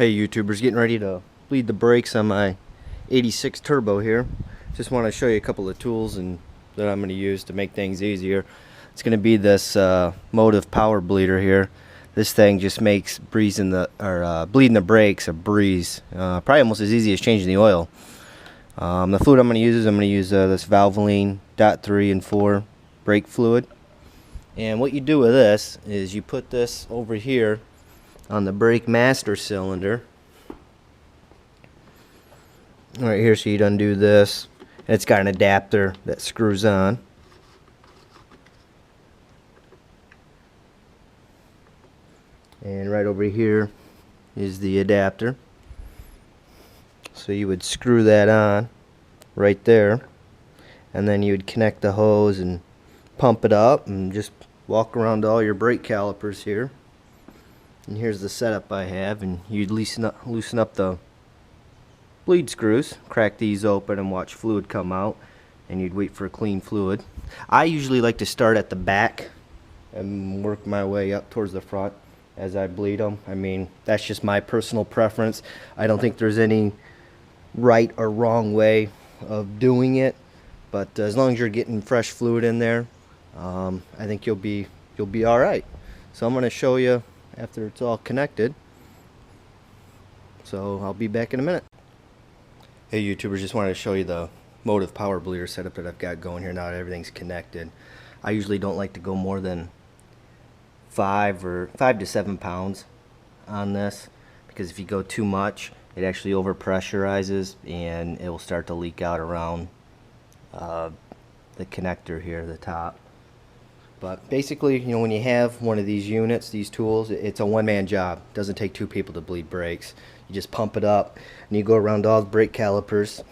Hey YouTubers, getting ready to bleed the brakes on my 86 turbo here. Just want to show you a couple of tools that I'm going to use to make things easier. It's going to be this motive power bleeder here. This thing just makes bleeding the brakes a breeze. Probably almost as easy as changing the oil. The fluid I'm going to use this Valvoline .3 and 4 brake fluid. And what you do with this is you put this over here on the brake master cylinder right here. So you'd undo this, and it's got an adapter that screws on, and right over here is the adapter. So you would screw that on right there, and then you would connect the hose and pump it up and just walk around to all your brake calipers here. And here's the setup I have, and you'd loosen up the bleed screws, crack these open and watch fluid come out, and you'd wait for a clean fluid. I usually like to start at the back and work my way up towards the front as I bleed them. I mean, that's just my personal preference. I don't think there's any right or wrong way of doing it, but as long as you're getting fresh fluid in there, I think you'll be all right. So I'm going to show you after it's all connected. So I'll be back in a minute. Hey YouTubers, just wanted to show you the motive power bleeder setup that I've got going here now that everything's connected. I usually don't like to go more than 5 to 7 pounds on this, because if you go too much, it actually over pressurizes and it will start to leak out around the connector here, the top. But basically, you know, when you have one of these units, these tools, it's a one-man job. It doesn't take two people to bleed brakes. You just pump it up, and you go around all the brake calipers,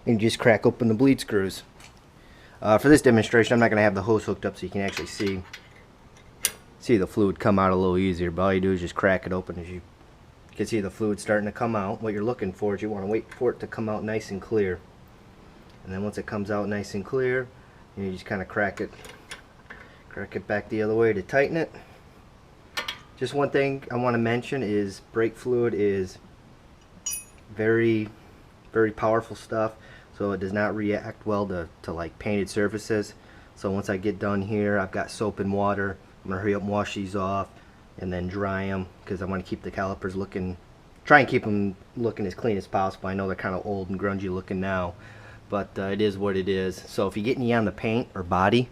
and you just crack open the bleed screws. For this demonstration, I'm not going to have the hose hooked up so you can actually see the fluid come out a little easier. But all you do is just crack it open. As you can see the fluid starting to come out. What you're looking for is you want to wait for it to come out nice and clear. And then once it comes out nice and clear, you just kind of crack it back the other way to tighten it. Just one thing I want to mention is brake fluid is very, very powerful stuff, so it does not react well to like painted surfaces. So once I get done here, I've got soap and water. I'm gonna hurry up and wash these off and then dry them, because I want to keep the calipers try and keep them looking as clean as possible. I know they're kind of old and grungy looking now, but it is what it is. So if you get any on the paint or body,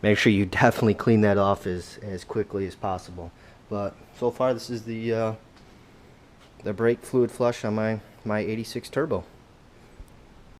make sure you definitely clean that off as quickly as possible. But so far, this is the brake fluid flush on my 86 turbo.